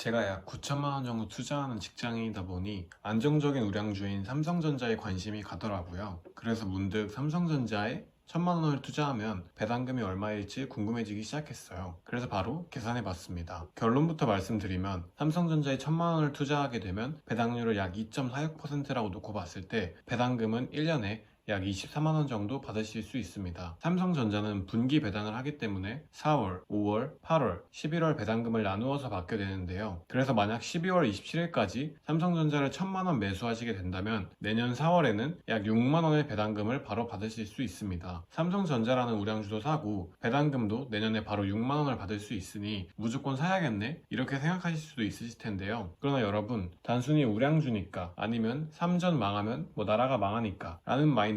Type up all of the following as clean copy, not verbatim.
제가 약 9천만 원 정도 투자하는 직장인이다 보니 안정적인 우량주인 삼성전자에 관심이 가더라고요. 그래서 문득 삼성전자에 1,000만 원을 투자하면 배당금이 얼마일지 궁금해지기 시작했어요. 그래서 바로 계산해 봤습니다. 결론부터 말씀드리면 삼성전자에 1,000만 원을 투자하게 되면 배당률을 약 2.46%라고 놓고 봤을 때 배당금은 1년에 약 24만 원 정도 받으실 수 있습니다. 삼성전자는 분기 배당을 하기 때문에 4월, 5월, 8월, 11월 배당금을 나누어서 받게 되는데요. 그래서 만약 12월 27일까지 삼성전자를 1,000만 원 매수하시게 된다면 내년 4월에는 약 6만 원의 배당금을 바로 받으실 수 있습니다. 삼성전자라는 우량주도 사고 배당금도 내년에 바로 6만 원을 받을 수 있으니 무조건 사야겠네? 이렇게 생각하실 수도 있으실 텐데요. 그러나 여러분, 단순히 우량주니까 아니면 삼전 망하면 뭐 나라가 망하니까 라는 마인드로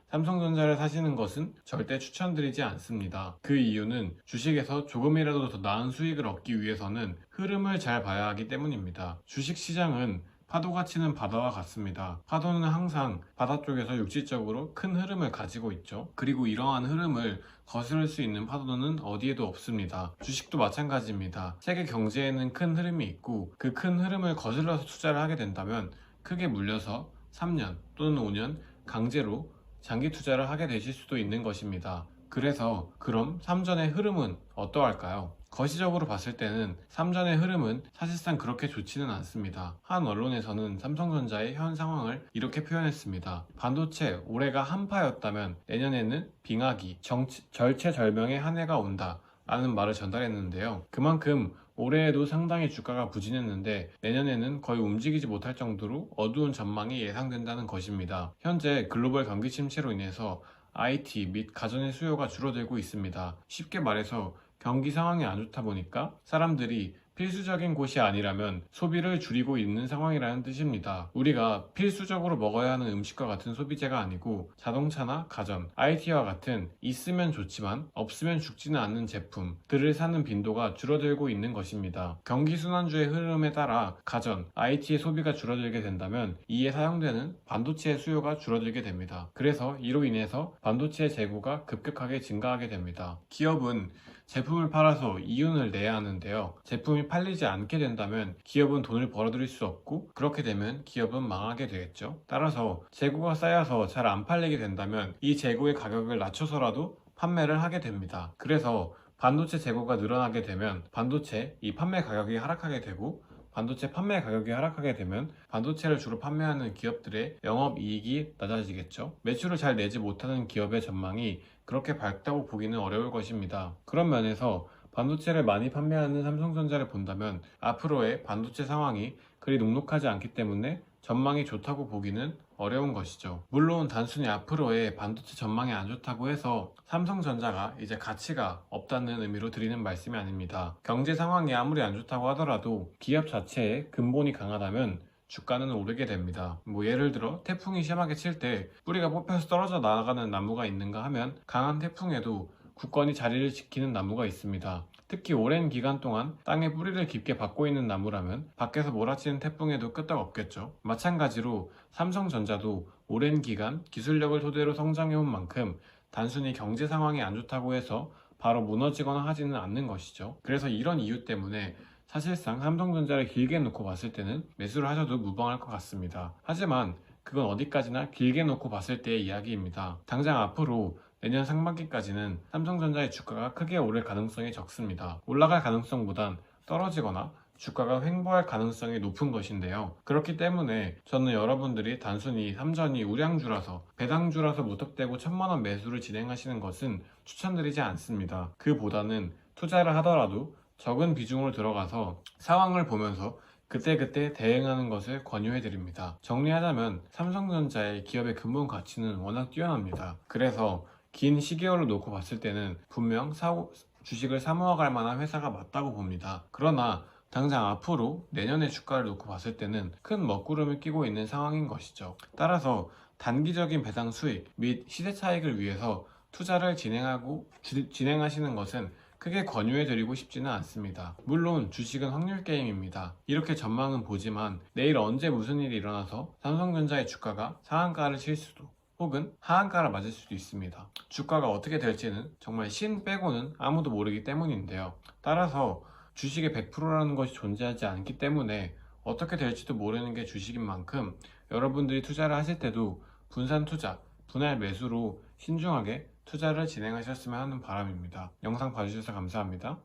삼성전자를 사시는 것은 절대 추천드리지 않습니다. 그 이유는 주식에서 조금이라도 더 나은 수익을 얻기 위해서는 흐름을 잘 봐야 하기 때문입니다. 주식시장은 파도가 치는 바다와 같습니다. 파도는 항상 바다 쪽에서 육지적으로 큰 흐름을 가지고 있죠. 그리고 이러한 흐름을 거스를 수 있는 파도는 어디에도 없습니다. 주식도 마찬가지입니다. 세계 경제에는 큰 흐름이 있고 그 큰 흐름을 거슬러서 투자를 하게 된다면 크게 물려서 3년 또는 5년 강제로 장기 투자를 하게 되실 수도 있는 것입니다. 그래서 그럼 삼전의 흐름은 어떠할까요? 거시적으로 봤을 때는 삼전의 흐름은 사실상 그렇게 좋지는 않습니다. 한 언론에서는 삼성전자의 현 상황을 이렇게 표현했습니다. 반도체 올해가 한파였다면 내년에는 빙하기, 절체절명의 한 해가 온다 라는 말을 전달했는데요. 그만큼 올해에도 상당히 주가가 부진했는데 내년에는 거의 움직이지 못할 정도로 어두운 전망이 예상된다는 것입니다. 현재 글로벌 경기 침체로 인해서 IT 및 가전의 수요가 줄어들고 있습니다. 쉽게 말해서 경기 상황이 안 좋다 보니까 사람들이 필수적인 곳이 아니라면 소비를 줄이고 있는 상황이라는 뜻입니다. 우리가 필수적으로 먹어야 하는 음식과 같은 소비재가 아니고 자동차나 가전, IT와 같은 있으면 좋지만 없으면 죽지는 않는 제품들을 사는 빈도가 줄어들고 있는 것입니다. 경기순환주의 흐름에 따라 가전, IT의 소비가 줄어들게 된다면 이에 사용되는 반도체의 수요가 줄어들게 됩니다. 그래서 이로 인해서 반도체의 재고가 급격하게 증가하게 됩니다. 기업은 제품을 팔아서 이윤을 내야 하는데요. 제품이 팔리지 않게 된다면 기업은 돈을 벌어들일 수 없고 그렇게 되면 기업은 망하게 되겠죠. 따라서 재고가 쌓여서 잘 안 팔리게 된다면 이 재고의 가격을 낮춰서라도 판매를 하게 됩니다. 그래서 반도체 재고가 늘어나게 되면 반도체 이 판매 가격이 하락하게 되고 반도체 판매 가격이 하락하게 되면 반도체를 주로 판매하는 기업들의 영업이익이 낮아지겠죠. 매출을 잘 내지 못하는 기업의 전망이 그렇게 밝다고 보기는 어려울 것입니다. 그런 면에서 반도체를 많이 판매하는 삼성전자를 본다면 앞으로의 반도체 상황이 그리 녹록하지 않기 때문에 전망이 좋다고 보기는 어려운 것이죠. 물론 단순히 앞으로의 반도체 전망이 안 좋다고 해서 삼성전자가 이제 가치가 없다는 의미로 드리는 말씀이 아닙니다. 경제 상황이 아무리 안 좋다고 하더라도 기업 자체의 근본이 강하다면 주가는 오르게 됩니다. 예를 들어 태풍이 심하게 칠 때 뿌리가 뽑혀서 떨어져 나가는 나무가 있는가 하면 강한 태풍에도 굳건히 자리를 지키는 나무가 있습니다. 특히 오랜 기간 동안 땅에 뿌리를 깊게 박고 있는 나무라면 밖에서 몰아치는 태풍에도 끄떡 없겠죠. 마찬가지로 삼성전자도 오랜 기간 기술력을 토대로 성장해온 만큼 단순히 경제 상황이 안 좋다고 해서 바로 무너지거나 하지는 않는 것이죠. 그래서 이런 이유 때문에 사실상 삼성전자를 길게 놓고 봤을 때는 매수를 하셔도 무방할 것 같습니다. 하지만 그건 어디까지나 길게 놓고 봤을 때의 이야기입니다. 당장 앞으로 내년 상반기까지는 삼성전자의 주가가 크게 오를 가능성이 적습니다. 올라갈 가능성보단 떨어지거나 주가가 횡보할 가능성이 높은 것인데요. 그렇기 때문에 저는 여러분들이 단순히 삼전이 우량주라서 배당주라서 무턱대고 1,000만 원 매수를 진행하시는 것은 추천드리지 않습니다. 그보다는 투자를 하더라도 적은 비중으로 들어가서 상황을 보면서 그때그때 대응하는 것을 권유해 드립니다. 정리하자면 삼성전자의 기업의 근본 가치는 워낙 뛰어납니다. 그래서 긴 시계열로 놓고 봤을 때는 분명 주식을 사모아갈 만한 회사가 맞다고 봅니다. 그러나 당장 앞으로 내년의 주가를 놓고 봤을 때는 큰 먹구름을 끼고 있는 상황인 것이죠. 따라서 단기적인 배당 수익 및 시세 차익을 위해서 투자를 진행하시는 것은 크게 권유해드리고 싶지는 않습니다. 물론 주식은 확률 게임입니다. 이렇게 전망은 보지만 내일 언제 무슨 일이 일어나서 삼성전자의 주가가 상한가를 칠 수도 혹은 하한가를 맞을 수도 있습니다. 주가가 어떻게 될지는 정말 신 빼고는 아무도 모르기 때문인데요. 따라서 주식의 100%라는 것이 존재하지 않기 때문에 어떻게 될지도 모르는 게 주식인 만큼 여러분들이 투자를 하실 때도 분산 투자, 분할 매수로 신중하게 투자를 진행하셨으면 하는 바람입니다. 영상 봐주셔서 감사합니다.